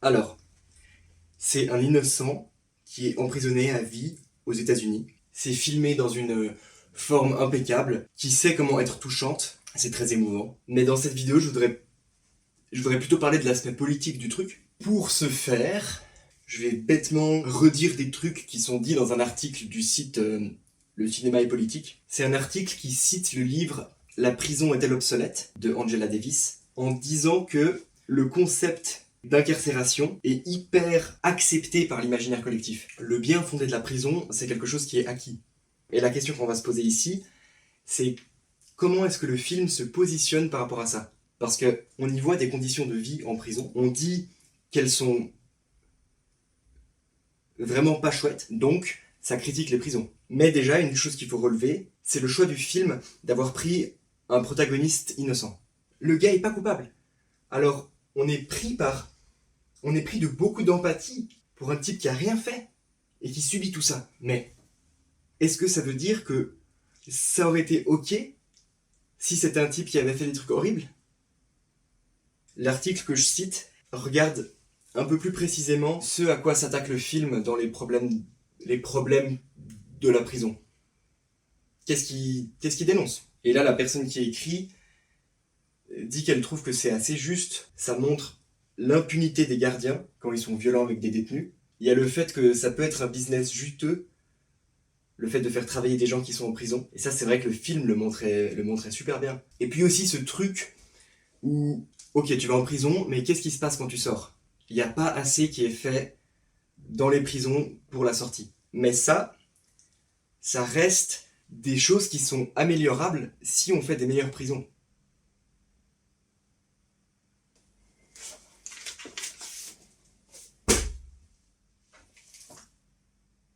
Alors, c'est un innocent qui est emprisonné à vie aux États-Unis. C'est filmé dans une forme impeccable, qui sait comment être touchante. C'est très émouvant. Mais dans cette vidéo, je voudrais plutôt parler de l'aspect politique du truc. Pour ce faire, je vais bêtement redire des trucs qui sont dits dans un article du site Le cinéma est politique. C'est un article qui cite le livre La prison est-elle obsolète de Angela Davis, en disant que le concept d'incarcération est hyper accepté par l'imaginaire collectif. Le bien fondé de la prison, c'est quelque chose qui est acquis. Et la question qu'on va se poser ici, c'est comment est-ce que le film se positionne par rapport à ça? Parce qu'on y voit des conditions de vie en prison. On dit qu'elles sont vraiment pas chouettes, donc ça critique les prisons. Mais déjà, une chose qu'il faut relever, c'est le choix du film d'avoir pris un protagoniste innocent. Le gars est pas coupable. Alors, on est pris de beaucoup d'empathie pour un type qui a rien fait et qui subit tout ça. Mais est-ce que ça veut dire que ça aurait été ok si c'était un type qui avait fait des trucs horribles? L'article que je cite regarde un peu plus précisément ce à quoi s'attaque le film dans les problèmes de la prison. Qu'est-ce qu'il dénonce? Et là, la personne qui a écrit dit qu'elle trouve que c'est assez juste. Ça montre l'impunité des gardiens quand ils sont violents avec des détenus. Il y a le fait que ça peut être un business juteux, le fait de faire travailler des gens qui sont en prison. Et ça, c'est vrai que le film le montrait super bien. Et puis aussi ce truc où, ok, tu vas en prison, mais qu'est-ce qui se passe quand tu sors? Il n'y a pas assez qui est fait dans les prisons pour la sortie. Mais ça reste des choses qui sont améliorables si on fait des meilleures prisons.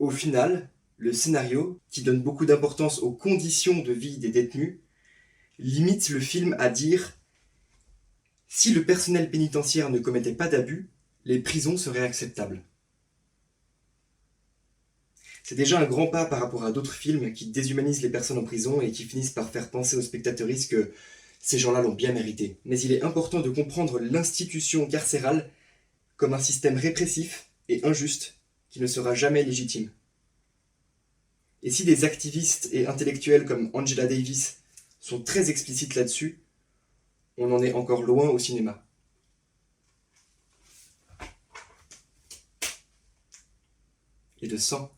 Au final, le scénario, qui donne beaucoup d'importance aux conditions de vie des détenus, limite le film à dire si le personnel pénitentiaire ne commettait pas d'abus, les prisons seraient acceptables. C'est déjà un grand pas par rapport à d'autres films qui déshumanisent les personnes en prison et qui finissent par faire penser aux spectateurs que ces gens-là l'ont bien mérité. Mais il est important de comprendre l'institution carcérale comme un système répressif et injuste qui ne sera jamais légitime. Et si des activistes et intellectuels comme Angela Davis sont très explicites là-dessus, on en est encore loin au cinéma. Et de sang.